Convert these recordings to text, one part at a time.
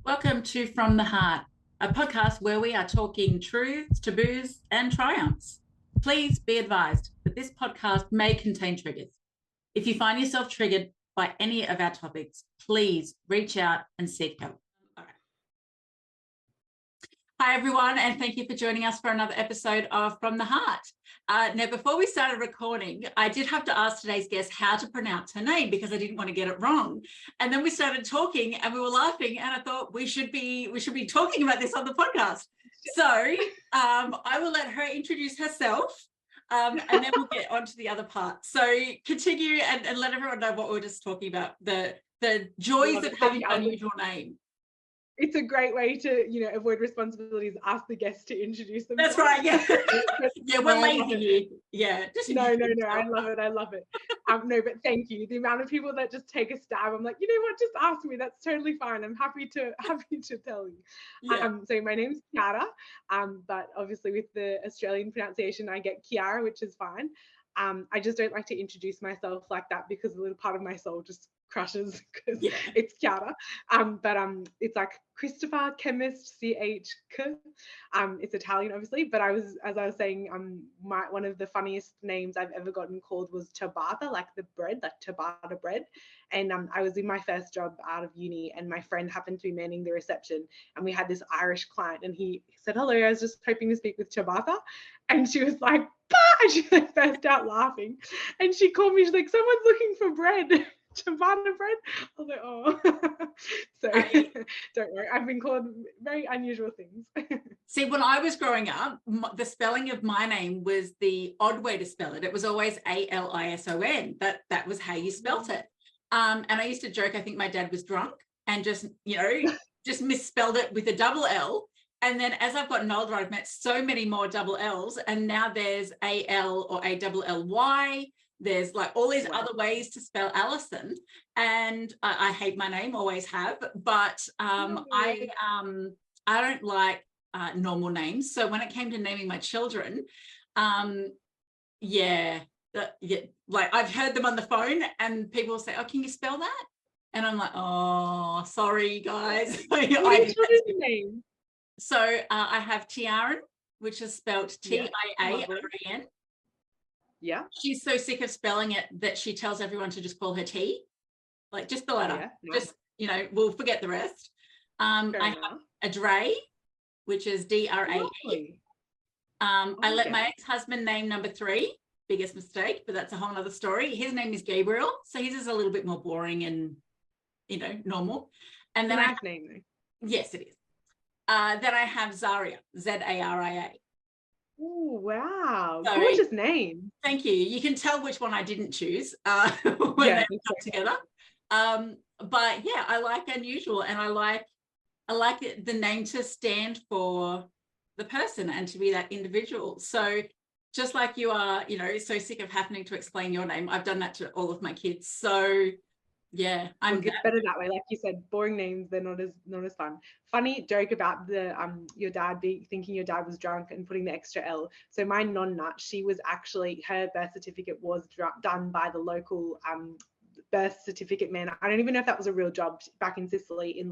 Welcome to From the Heart, a podcast where we are talking truths, taboos, and triumphs. Please be advised that this podcast may contain triggers. If you find yourself triggered by any of our topics, please reach out and seek help. Hi, everyone, and thank you for joining us for another episode of From the Heart. Now, before we started recording, I did have to ask today's guest how to pronounce her name because I didn't want to get it wrong. And then we started talking and we were laughing, and I thought we should be talking about this on the podcast. So I will let her introduce herself, and then we'll get on to the other part. So continue and let everyone know what we were just talking about, the joys of having an unusual name. It's a great way to, avoid responsibilities. Ask the guests to introduce themselves. That's right. Yeah. Yeah, we're lazy here. Yeah. No. I love it. No, but thank you. The amount of people that just take a stab, I'm like, you know what? Just ask me. That's totally fine. I'm happy to tell you. Yeah. So my name's Chiara. But obviously with the Australian pronunciation, I get Chiara, which is fine. I just don't like to introduce myself like that because a little part of my soul just crushes because it's Chiara. But it's like Christopher, chemist, C-H-K. It's Italian, obviously. But as I was saying, one of the funniest names I've ever gotten called was ciabatta, like the bread, like ciabatta bread. And I was in my first job out of uni, and my friend happened to be manning the reception, and we had this Irish client, and he said, "Hello, I was just hoping to speak with ciabatta," and she was like, "Bah!" And she burst out laughing, and she called me. She's like, "Someone's looking for bread." Ciabatta bread. I was like, oh. So don't worry, I've been called very unusual things. See, when I was growing up, the spelling of my name was the odd way to spell it. It was always A-L-I-S-O-N. That was how you spelt it. And I used to joke, I think my dad was drunk and just misspelled it with a double L. And then as I've gotten older, I've met so many more double L's, and now there's A-L or A-double-L-Y. There's like all these other ways to spell Alison, and I hate my name, always have, but I don't like normal names. So when it came to naming my children, like I've heard them on the phone and people will say, "Oh, can you spell that?" And I'm like, "Oh, sorry guys." What is your name? So I have Tiaran, which is spelled T-I-A-R-E-N. Yeah. She's so sick of spelling it that she tells everyone to just call her T. Like, just the letter. Just, we'll forget the rest. I have a Dre, which is D-R-A-E. I let my ex-husband name number 3. Biggest mistake, but that's a whole other story. His name is Gabriel, so his is a little bit more boring and, normal. And then nice name, though. Yes, it is. Then I have Zaria, Z-A-R-I-A. Oh, wow. So, gorgeous name. Thank you. You can tell which one I didn't choose when they come together. But yeah, I like unusual, and I like the name to stand for the person and to be that individual. So just like you are, so sick of having to explain your name, I've done that to all of my kids. So yeah, it's better that way. Like you said, boring names, they're not as fun. Funny joke about the your dad thinking your dad was drunk and putting the extra L. So my nonna, she was actually, her birth certificate was done by the local birth certificate man. I don't even know if that was a real job back in Sicily in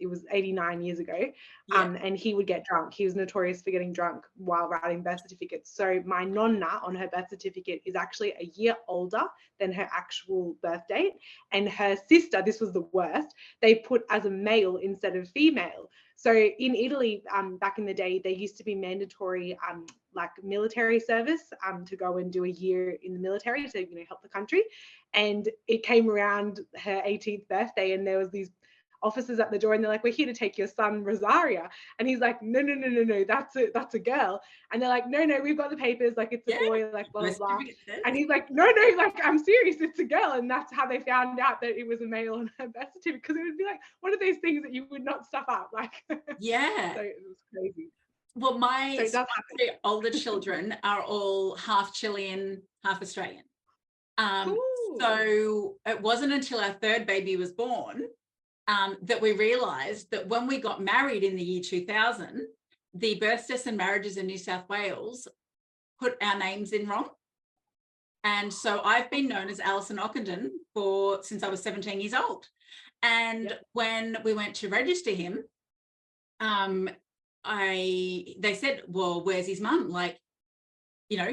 it was 89 years ago. And he would get drunk. He was notorious for getting drunk while writing birth certificates. So my nonna on her birth certificate is actually a year older than her actual birth date. And her sister, this was the worst, they put as a male instead of female. So in Italy, back in the day, there used to be mandatory like military service to go and do a year in the military to help the country. And it came around her 18th birthday, and there was these officers at the door, and they're like, "We're here to take your son Rosaria," and he's like, "No, that's a girl." And they're like, "No, we've got the papers, like it's a boy, like blah blah blah." And he's like, "No, like I'm serious, it's a girl." And that's how they found out that it was a male on her birth certificate, because it would be like one of those things that you would not stuff up, like. Yeah. So it was crazy. Well, my 3 older children are all half Chilean, half Australian. Cool. So it wasn't until our 3rd baby was born that we realised that when we got married in the year 2000, the births, deaths and marriages in New South Wales put our names in wrong. And so I've been known as Alison Ockenden since I was 17 years old. And when we went to register him, they said, well, where's his mum? Like, you know,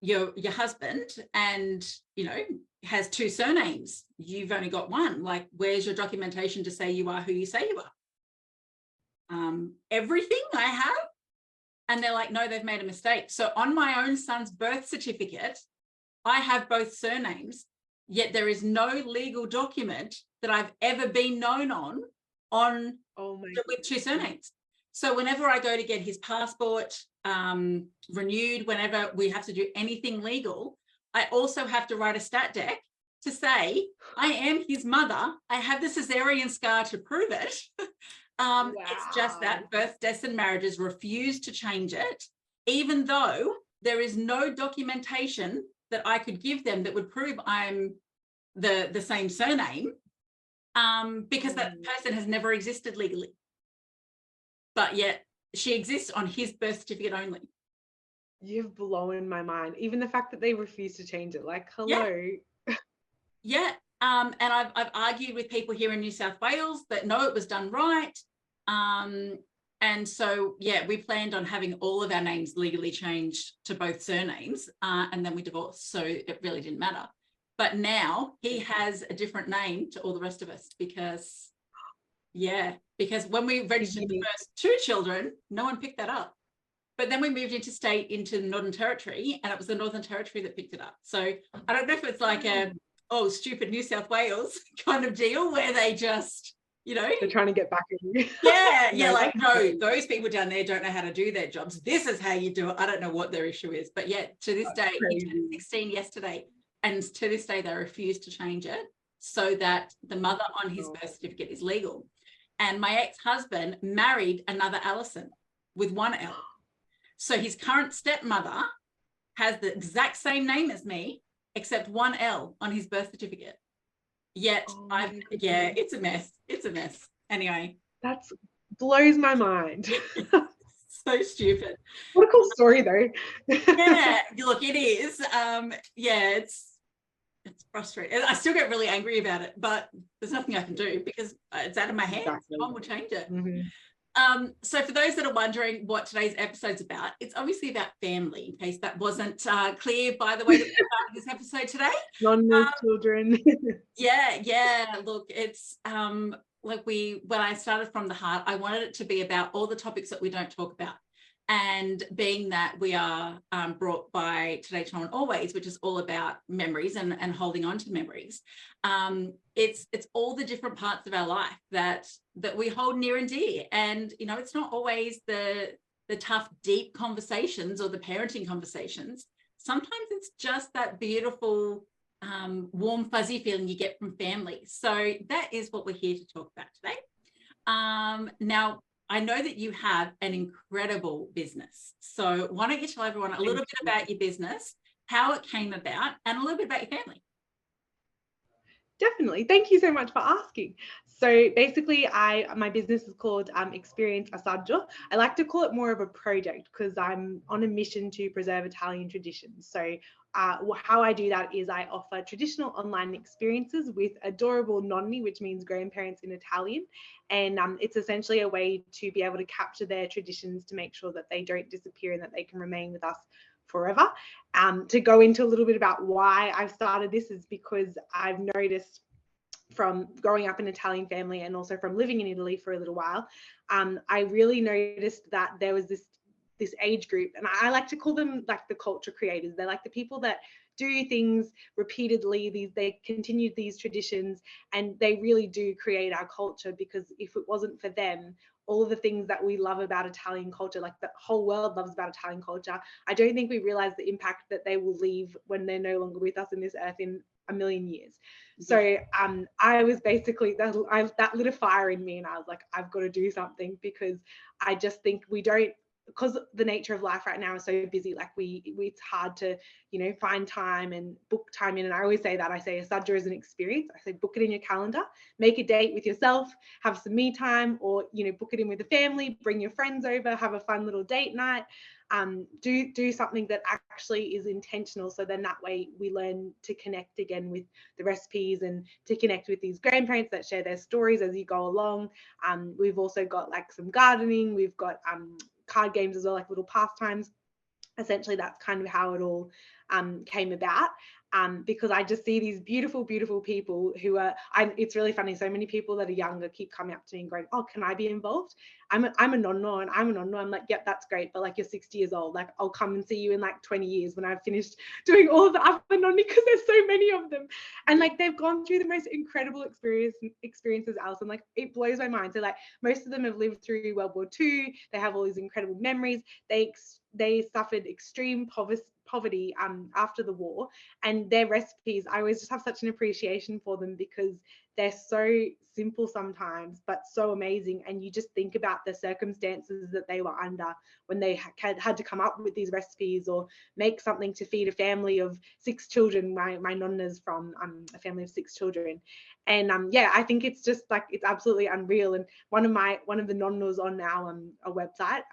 your husband and, you know, has 2 surnames. You've only got one. Like, where's your documentation to say you are who you say you are? Everything I have. And they're like, no, they've made a mistake. So on my own son's birth certificate, I have both surnames, yet there is no legal document that I've ever been known on with 2 surnames. So whenever I go to get his passport renewed, whenever we have to do anything legal, I also have to write a stat dec to say I am his mother. I have the cesarean scar to prove it. It's just that birth, deaths and marriages refuse to change it, even though there is no documentation that I could give them that would prove I'm the same surname, because that person has never existed legally. But yet she exists on his birth certificate only. You've blown my mind. Even the fact that they refuse to change it. Like, hello. Yeah. And I've argued with people here in New South Wales that no, it was done right. And so, yeah, we planned on having all of our names legally changed to both surnames, and then we divorced. So it really didn't matter. But now he has a different name to all the rest of us because when we registered the first 2 children, no one picked that up. But then we moved interstate into the Northern Territory, and it was the Northern Territory that picked it up. So I don't know if it's like stupid New South Wales kind of deal where they just, you know, they're trying to get back at you. Like, no, those people down there don't know how to do their jobs. This is how you do it. I don't know what their issue is, but yet to this day, he turned 16 yesterday, and to this day they refuse to change it so that the mother on his birth certificate is legal. And my ex-husband married another Alison with 1 L. So his current stepmother has the exact same name as me, except 1 L on his birth certificate. Yet it's a mess. It's a mess. Anyway. That blows my mind. So stupid. What a cool story though. Yeah, look, it is. It's frustrating. I still get really angry about it, but there's nothing I can do because it's out of my hands. Exactly. No one will change it. Mm-hmm. So for those that are wondering what today's episode's about, it's obviously about family, in case that wasn't clear by the way that we started this episode today. Children. Look, it's when I started from the heart, I wanted it to be about all the topics that we don't talk about. And being that we are brought by Today, Tomorrow and Always, which is all about memories and holding on to memories, it's all the different parts of our life that we hold near and dear. And, you know, it's not always the tough, deep conversations or the parenting conversations. Sometimes it's just that beautiful, warm, fuzzy feeling you get from family. So that is what we're here to talk about today. Now, I know that you have an incredible business. So why don't you tell everyone a little bit about your business, how it came about, and a little bit about your family? Definitely. Thank you so much for asking. So basically, my business is called Experience Assaggio. I like to call it more of a project because I'm on a mission to preserve Italian traditions. So how I do that is I offer traditional online experiences with adorable nonni, which means grandparents in Italian. And it's essentially a way to be able to capture their traditions to make sure that they don't disappear and that they can remain with us forever. To go into a little bit about why I've started this is because I've noticed from growing up in an Italian family and also from living in Italy for a little while, I really noticed that there was this age group, and I like to call them like the culture creators. They're like the people that do things repeatedly, they continued these traditions, and they really do create our culture, because if it wasn't for them, all of the things that we love about Italian culture, like the whole world loves about Italian culture, I don't think we realize the impact that they will leave when they're no longer with us in this earth in a million years. So I was basically, that lit a fire in me, and I was like, I've got to do something, because I just think we don't, because the nature of life right now is so busy, like it's hard to, you know, find time and book time in. And I always say that, I say Assaggio is an experience. I say book it in your calendar, make a date with yourself, have some me time, or, you know, book it in with the family, bring your friends over, have a fun little date night. Do something that actually is intentional, so then that way we learn to connect again with the recipes and to connect with these grandparents that share their stories as you go along. We've also got like some gardening, we've got card games as well, like little pastimes. Essentially, that's kind of how it all came about. Because I just see these beautiful, beautiful people who are, it's really funny. So many people that are younger keep coming up to me and going, oh, can I be involved? I'm a nonno and I'm a nonno. I'm like, yep, that's great. But like, you're 60 years old. Like, I'll come and see you in like 20 years when I've finished doing all of the other nonni, because there's so many of them. And like, they've gone through the most incredible experiences, Alison. Like, it blows my mind. So like, most of them have lived through World War II. They have all these incredible memories. They suffered extreme poverty after the war, and their recipes, I always just have such an appreciation for them, because they're so simple sometimes but so amazing. And you just think about the circumstances that they were under when they had to come up with these recipes or make something to feed a family of 6 children. My nonna's from a family of 6 children. And yeah, I think it's just like, it's absolutely unreal. And one of the nonnos on our website,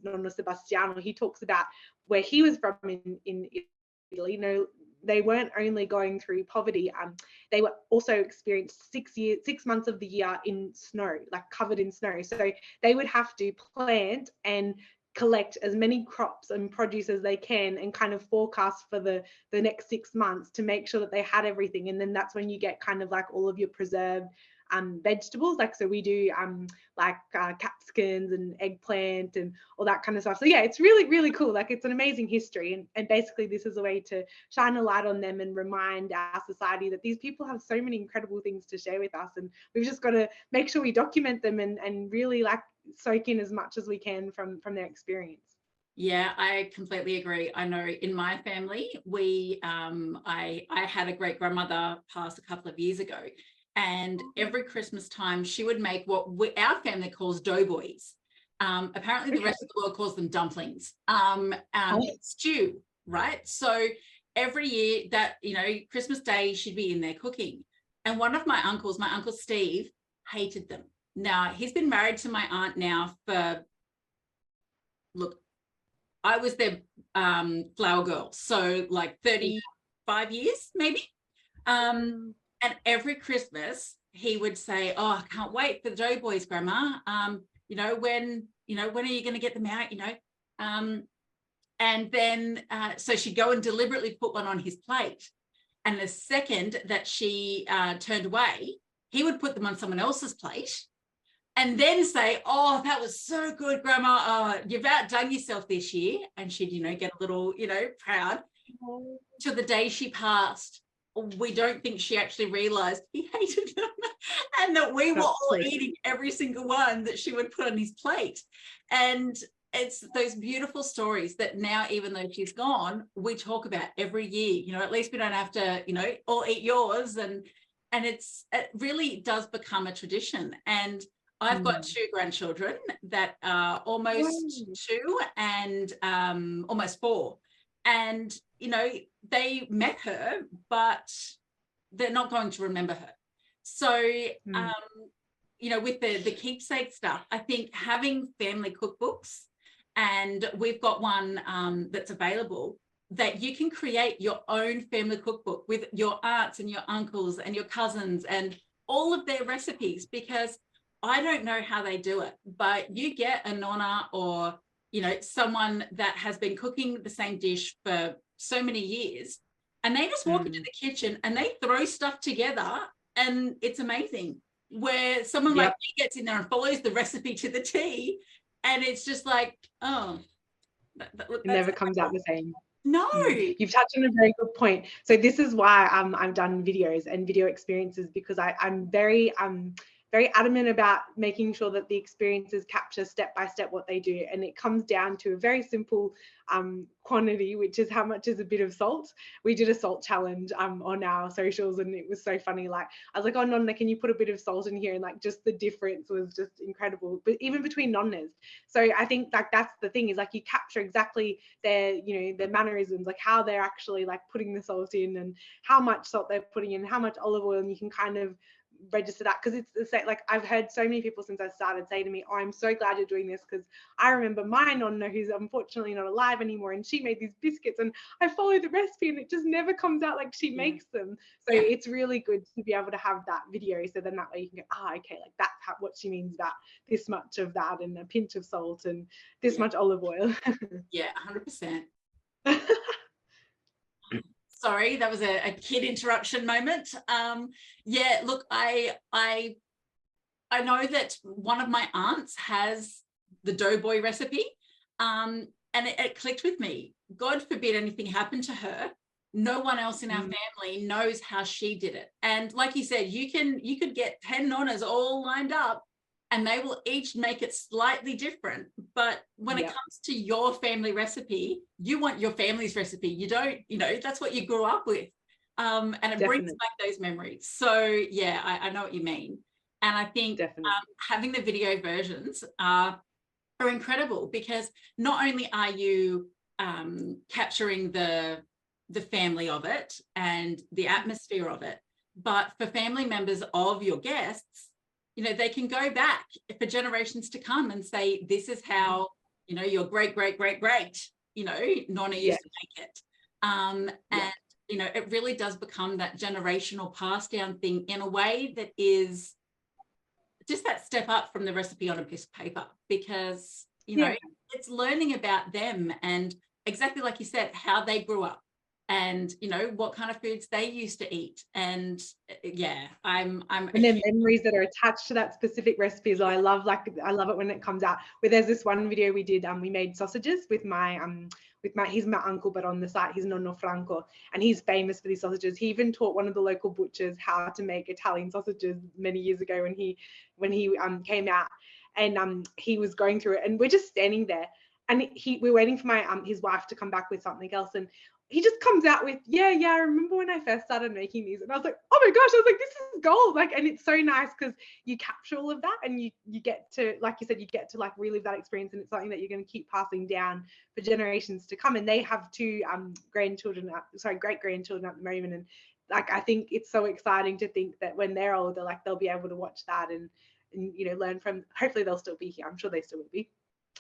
Nonno Sebastiano, he talks about where he was from in Italy. You know, they weren't only going through poverty, they were also experienced 6 months of the year in snow, like covered in snow. So they would have to plant and collect as many crops and produce as they can, and kind of forecast for the next 6 months to make sure that they had everything. And then that's when you get kind of like all of your preserved vegetables. Like, so we do capsicums and eggplant and all that kind of stuff. So yeah, it's really, really cool. Like, it's an amazing history. And basically this is a way to shine a light on them and remind our society that these people have so many incredible things to share with us. And we've just got to make sure we document them and really like soak in as much as we can from their experience. Yeah, I completely agree. I know in my family, I had a great grandmother pass a couple of years ago, and every Christmas time she would make what our family calls doughboys. Apparently the rest of the world calls them dumplings. Stew, right? So every year that, you know, Christmas Day, she'd be in there cooking. And one of my uncles, my uncle Steve, hated them. Now, he's been married to my aunt now for, look, I was their flower girl, so like 35 years maybe. And every Christmas he would say, oh, I can't wait for the doughboys, Grandma. You know, when are you going to get them out? You know, and then so she'd go and deliberately put one on his plate. And the second that she turned away, he would put them on someone else's plate. And then say, oh, that was so good, Grandma. You've outdone yourself this year. And she'd, you know, get a little, you know, proud. To the day she passed, we don't think she actually realised he hated them, and that we were all eating every single one that she would put on his plate. And it's those beautiful stories that now, even though she's gone, we talk about every year. You know, at least we don't have to, you know, all eat yours. And it really does become a tradition. And I've got 2 grandchildren that are almost 2 and almost 4. And, you know, they met her, but they're not going to remember her. So, you know, with the keepsake stuff, I think having family cookbooks, and we've got one that's available, that you can create your own family cookbook with your aunts and your uncles and your cousins and all of their recipes, because I don't know how they do it, but you get a nonna or, you know, someone that has been cooking the same dish for so many years, and they just walk into the kitchen and they throw stuff together, and it's amazing. Where someone like me gets in there and follows the recipe to the T, and it's just like, oh, it never comes out the same. No. You've touched on a very good point. So this is why I've done videos and video experiences, because I'm very very adamant about making sure that the experiences capture step by step what they do. And it comes down to a very simple quantity, which is how much is a bit of salt. We did a salt challenge on our socials, and it was so funny. Like, I was like, oh, Nonna, can you put a bit of salt in here? And like, just the difference was just incredible. But even between nonnas. So I think like that's the thing, is like you capture exactly their, you know, their mannerisms, like how they're actually like putting the salt in and how much salt they're putting in, how much olive oil, and you can kind of register that. Because it's the same, like I've heard so many people since I started say to me, oh, I'm so glad you're doing this, because I remember my nonna, who's unfortunately not alive anymore, and she made these biscuits and I follow the recipe and it just never comes out like she makes them. So it's really good to be able to have that video, so then that way you can go, okay, like that's what she means about this much of that and a pinch of salt and this much olive oil. Yeah, 100%. Sorry, that was a kid interruption moment. Yeah, look, I know that one of my aunts has the doughboy recipe, and it clicked with me. God forbid anything happened to her. No one else in our family knows how she did it. And like you said, you could get 10 nonnas all lined up and they will each make it slightly different. But when it comes to your family recipe, you want your family's recipe. You don't, you know, that's what you grew up with. And it brings back those memories. So yeah, I know what you mean. And I think having the video versions are incredible, because not only are you capturing the family of it and the atmosphere of it, but for family members of your guests, you know, they can go back for generations to come and say, this is how, you know, your great, you know, nonna used to make it. And, you know, it really does become that generational pass down thing in a way that is just that step up from the recipe on a piece of paper, because, you know, it's learning about them and exactly like you said, how they grew up and, you know, what kind of foods they used to eat. And yeah, I'm and then memories that are attached to that specific recipe. So I love it when it comes out. Where there's this one video we did, we made sausages with my he's my uncle, but on the site he's nonno Franco, and he's famous for these sausages. He even taught one of the local butchers how to make Italian sausages many years ago when he came out, and he was going through it, and we're just standing there, and we're waiting for my his wife to come back with something else, and he just comes out with, I remember when I first started making these. And I was like, oh my gosh, I was like, this is gold. Like, and it's so nice because you capture all of that, and you get to, like you said, you get to like relive that experience, and it's something that you're going to keep passing down for generations to come. And they have two great grandchildren at the moment. And like, I think it's so exciting to think that when they're older, like they'll be able to watch that and you know, learn from, hopefully they'll still be here. I'm sure they still will be.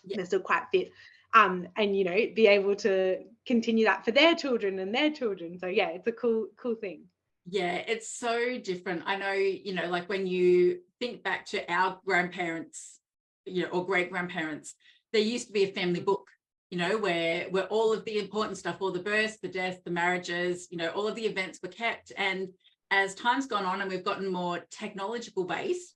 They're still quite fit. And you know, be able to continue that for their children and their children. So yeah, it's a cool thing. Yeah, it's so different. I know, you know, like when you think back to our grandparents, you know, or great grandparents, there used to be a family book, you know, where all of the important stuff, all the births, the deaths, the marriages, you know, all of the events were kept. And as time's gone on and we've gotten more technology based,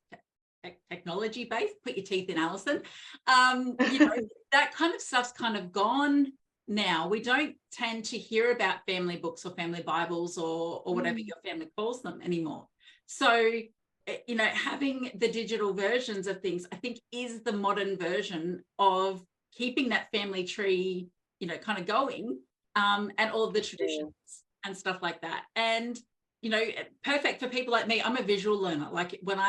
put your teeth in, Alison, you know, that kind of stuff's kind of gone now. We don't tend to hear about family books or family Bibles or whatever your family calls them anymore. So, you know, having the digital versions of things, I think, is the modern version of keeping that family tree, you know, kind of going, and all of the traditions and stuff like that. And, you know, perfect for people like me. I'm a visual learner. Like when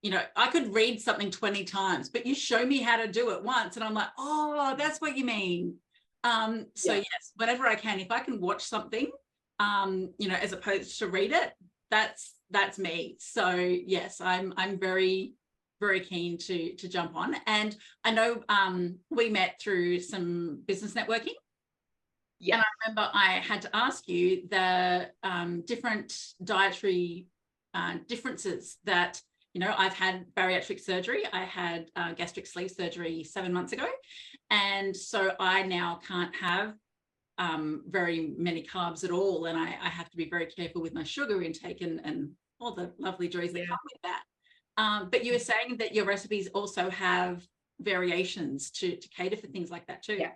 you know, I could read something 20 times, but you show me how to do it once and I'm like, oh, that's what you mean. So yes, whenever I can, if I can watch something, you know, as opposed to read it, that's me. So yes, I'm very, very keen to jump on. And I know we met through some business networking. Yeah. And I remember I had to ask you the different dietary differences that, you know, I've had bariatric surgery. I had gastric sleeve surgery 7 months ago. And so I now can't have very many carbs at all. And I have to be very careful with my sugar intake and all the lovely joys that come with that. But you were saying that your recipes also have variations to cater for things like that too.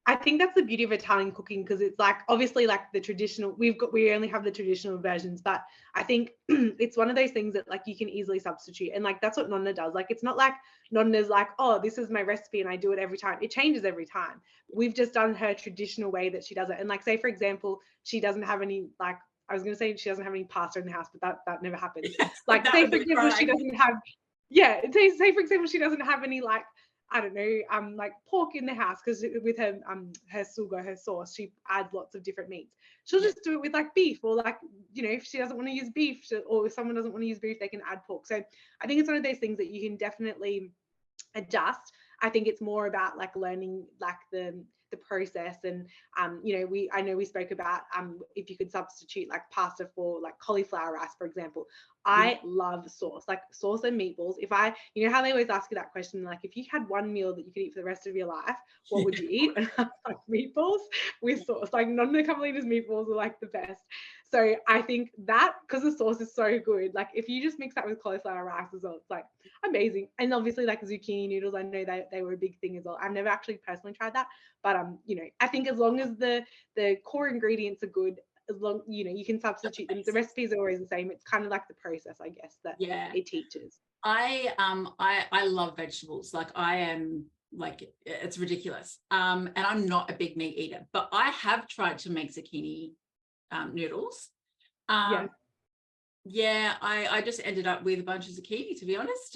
I think that's the beauty of Italian cooking, because it's like, obviously, like the traditional, we only have the traditional versions, but I think it's one of those things that like you can easily substitute. And like that's what Nonna does. Like it's not like Nonna's like, oh, this is my recipe and I do it every time. It changes every time. We've just done her traditional way that she does it. And like, say for example, she doesn't have any, like, I was gonna say she doesn't have any pasta in the house, but that never happens. Like say for example, she doesn't have, yeah, say for example, she doesn't have any, like, I don't know, like pork in the house, because with her sugo, her sauce, she adds lots of different meats. She'll just do it with like beef, or like, you know, if she doesn't want to use beef, or if someone doesn't want to use beef, they can add pork. So I think it's one of those things that you can definitely adjust. I think it's more about like learning like the process. And you know, I know we spoke about if you could substitute like pasta for like cauliflower rice, for example. I love sauce, like sauce and meatballs. If I, you know how they always ask you that question, like if you had one meal that you could eat for the rest of your life, what would you eat? And I'm like, meatballs with sauce. Like Nonna Carmelina's meatballs are like the best. So I think that, because the sauce is so good, like if you just mix that with cauliflower rice as well, it's like amazing. And obviously like zucchini noodles, I know they were a big thing as well. I've never actually personally tried that, but you know, I think as long as the core ingredients are good, as long, you know, you can substitute them. The recipes are always the same. It's kind of like the process, I guess, that it teaches. I love vegetables. Like I am, like, it's ridiculous. And I'm not a big meat eater, but I have tried to make zucchini noodles. I just ended up with a bunch of zucchini, to be honest.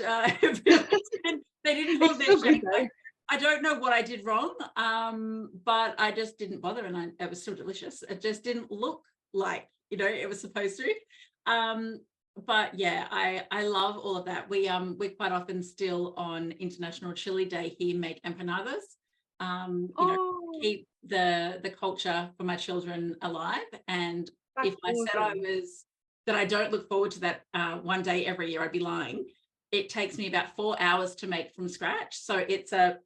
They didn't hold their shape. I don't know what I did wrong, but I just didn't bother, and it was still delicious. It just didn't look like, you know, it was supposed to. But yeah, I love all of that. We quite often still on International Chili Day here make empanadas. You know, keep the culture for my children alive. And if I said that I don't look forward to that one day every year, I'd be lying. It takes me about 4 hours to make from scratch, so it's a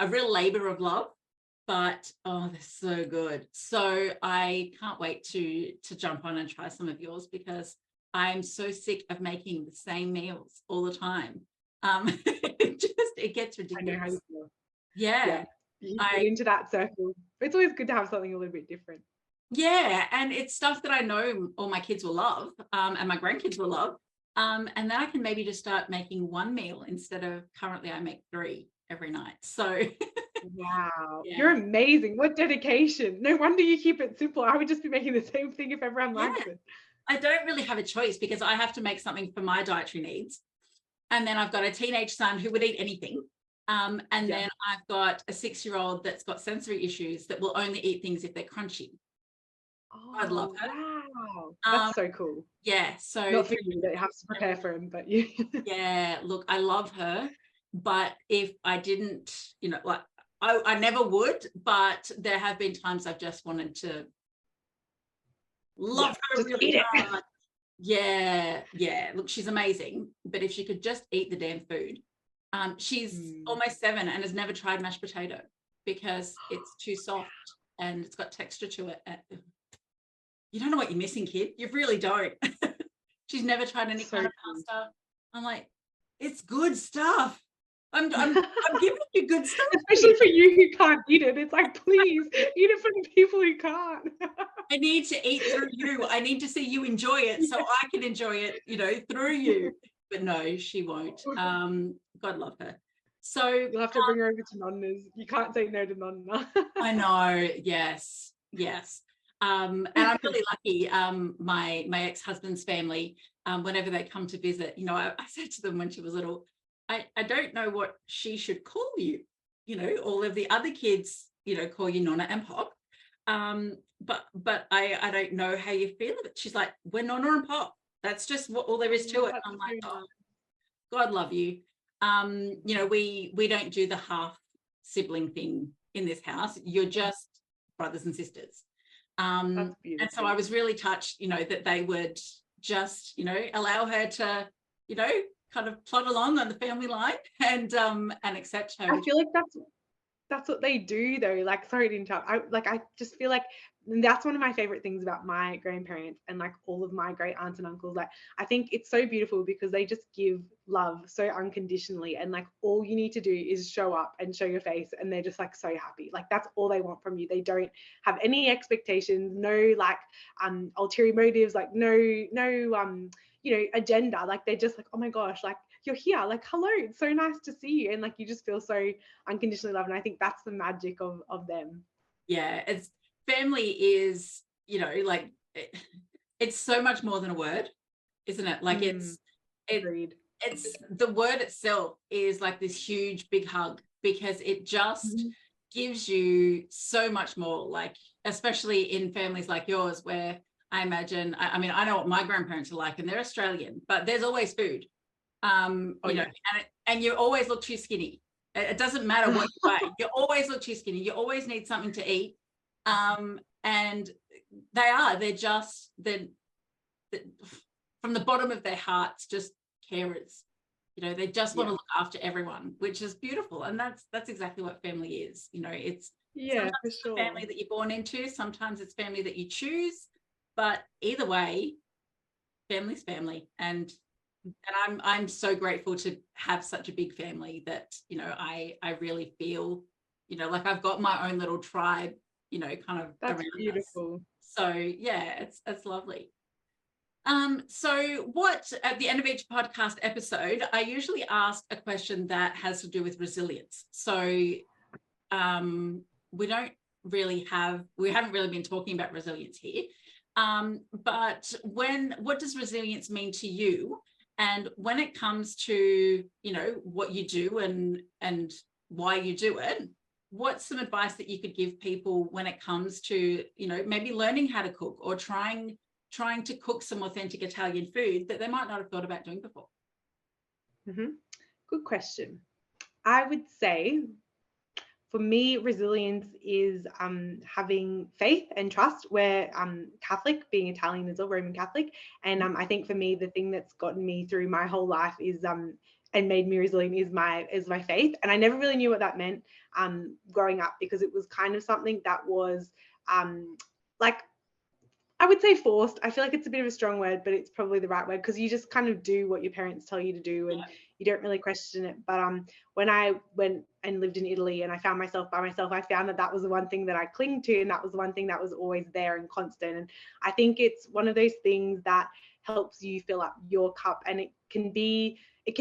real labor of love. But oh, they're so good. So I can't wait to jump on and try some of yours, because I'm so sick of making the same meals all the time. It gets ridiculous. I know how you feel. Yeah. You get into that circle. It's always good to have something a little bit different. Yeah, and it's stuff that I know all my kids will love, and my grandkids will love. And then I can maybe just start making one meal instead of currently I make 3 every night. So wow, you're amazing. What dedication. No wonder you keep it simple. I would just be making the same thing if everyone likes it. I don't really have a choice, because I have to make something for my dietary needs. And then I've got a teenage son who would eat anything. And then I've got a 6-year-old that's got sensory issues that will only eat things if they're crunchy. Oh, I'd love her. Wow, that's so cool. Yeah, so not for you, that you have to prepare for him, but you. Yeah, look, I love her, but if I didn't, you know, like I never would, but there have been times I've just wanted to love her really hard. Yeah. Look, she's amazing, but if she could just eat the damn food. She's almost 7 and has never tried mashed potato because it's too soft and it's got texture to it. You don't know what you're missing, kid. You really don't. She's never tried any kind of pasta. I'm like, it's good stuff. I'm giving you good stuff. Especially for you who can't eat it. It's like, please eat it for the people who can't. I need to eat through you. I need to see you enjoy it so I can enjoy it, you know, through you. But no, she won't. God love her. So you'll have to bring her over to Nonna's. You can't say no to Nonna. I know. Yes. And I'm really lucky. My ex-husband's family, whenever they come to visit, you know, I said to them when she was little, I don't know what she should call you. You know, all of the other kids, you know, call you Nonna and Pop. But I don't know how you feel of it. She's like, we're Nonna and Pop. That's just what all there is to it. I'm like, oh, God love you. You know, we don't do the half sibling thing in this house. You're just brothers and sisters. And so I was really touched, you know, that they would just, you know, allow her to, you know, kind of plod along on the family line and accept her. I feel like that's what they do though. Like, sorry to interrupt. I just feel like that's one of my favorite things about my grandparents and like all of my great aunts and uncles. Like, I think it's so beautiful because they just give love so unconditionally, and like all you need to do is show up and show your face, and they're just like so happy. Like, that's all they want from you. They don't have any expectations, no like ulterior motives, like no agenda. Like, they're just like, oh my gosh, like you're here, like hello, it's so nice to see you, and like you just feel so unconditionally loved. And I think that's the magic of them. Yeah, it's family is, like it's so much more than a word, isn't it? Like Agreed. it's the word itself is like this huge big hug, because it just gives you so much more, like especially in families like yours, where I imagine, I mean, I know what my grandparents are like, and they're Australian, but there's always food. And you always look too skinny. It doesn't matter what you weigh. You always look too skinny. You always need something to eat. And they're from the bottom of their hearts, just carers. They just want to look after everyone, which is beautiful. And that's exactly what family is. It's sometimes for it's sure. the family that you're born into, sometimes it's family that you choose, but either way, family's family. And I'm so grateful to have such a big family that, I really feel, like I've got my own little tribe, kind of That's around beautiful. us. So yeah, it's lovely. So what, at the end of each podcast episode, I usually ask a question that has to do with resilience. So we haven't really been talking about resilience here. But what does resilience mean to you? And when it comes to, what you do and why you do it, what's some advice that you could give people when it comes to, maybe learning how to cook, or trying to cook some authentic Italian food that they might not have thought about doing before? Good question. I would say, for me, resilience is having faith and trust. We're Catholic, being Italian as well, Roman Catholic. And I think for me, the thing that's gotten me through my whole life is and made me resilient is my faith. And I never really knew what that meant growing up, because it was kind of something that was like, I would say forced. I feel like it's a bit of a strong word, but it's probably the right word, because you just kind of do what your parents tell you to do, and you don't really question it. But when I went and lived in Italy and I found myself by myself, I found that was the one thing that I cling to, and that was the one thing that was always there and constant. And I think it's one of those things that helps you fill up your cup, and it can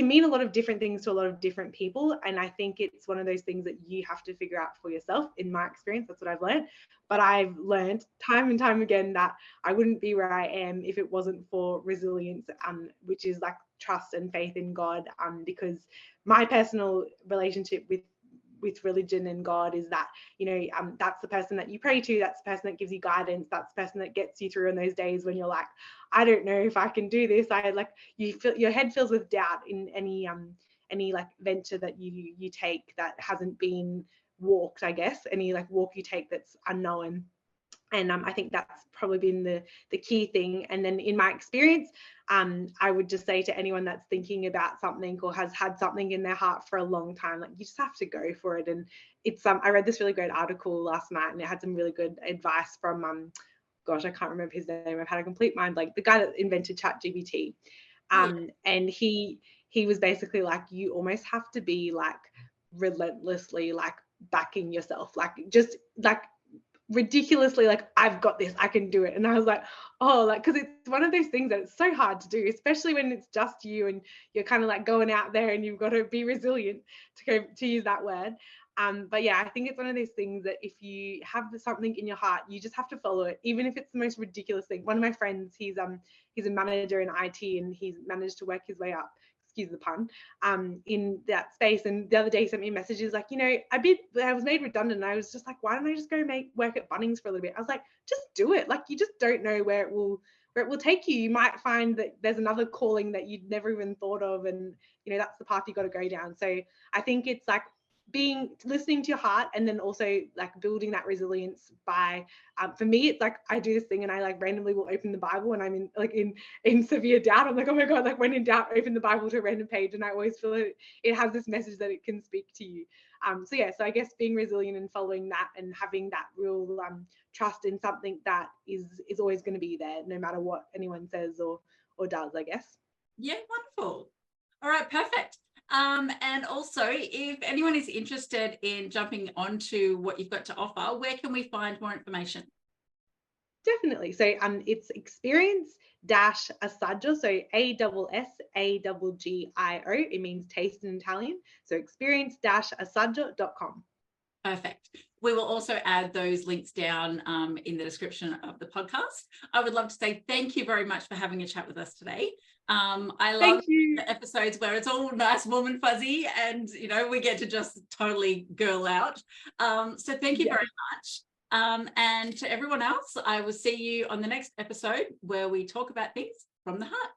mean a lot of different things to a lot of different people. And I think it's one of those things that you have to figure out for yourself. In my experience, that's what I've learned. But I've learned time and time again that I wouldn't be where I am if it wasn't for resilience, which is like trust and faith in God, because my personal relationship with religion and God is that, that's the person that you pray to, that's the person that gives you guidance, that's the person that gets you through on those days when you're like, I don't know if I can do this. You feel your head fills with doubt in any like venture that you take that hasn't been walked, I guess, any like walk you take that's unknown. And I think that's probably been the key thing. And then in my experience, I would just say to anyone that's thinking about something or has had something in their heart for a long time, like, you just have to go for it. And it's I read this really great article last night, and it had some really good advice from gosh, I can't remember his name. I've had a complete mind blank. The guy that invented ChatGPT. And he was basically like, you almost have to be like relentlessly like backing yourself, like just like ridiculously like, I've got this, I can do it. And I was like, oh, like, because it's one of those things that it's so hard to do, especially when it's just you and you're kind of like going out there and you've got to be resilient, to use that word. But yeah, I think it's one of those things that if you have something in your heart, you just have to follow it, even if it's the most ridiculous thing. One of my friends, he's a manager in IT, and he's managed to work his way up, excuse the pun, in that space. And the other day he sent me a message. He's like, I was made redundant. And I was just like, why don't I just go work at Bunnings for a little bit? I was like, just do it. Like, you just don't know where it will take you. You might find that there's another calling that you'd never even thought of. And, that's the path you got to go down. So I think it's like, listening to your heart, and then also like building that resilience by for me, it's like I do this thing and I like randomly will open the Bible when I'm in severe doubt. I'm like, oh my God, like when in doubt, open the Bible to a random page, and I always feel it has this message that it can speak to you. So yeah, so I guess being resilient and following that and having that real trust in something that is always going to be there no matter what anyone says or does, I guess. Yeah, wonderful. All right, perfect. And also, if anyone is interested in jumping onto what you've got to offer, where can we find more information? Definitely. So it's experience-assaggio, so ASSAGGIO. It means taste in Italian. So experience-assaggio.com. Perfect. We will also add those links down in the description of the podcast. I would love to say thank you very much for having a chat with us today. I love the episodes where it's all nice, warm and fuzzy, and we get to just totally girl out. So thank you very much. And to everyone else, I will see you on the next episode where we talk about things from the heart.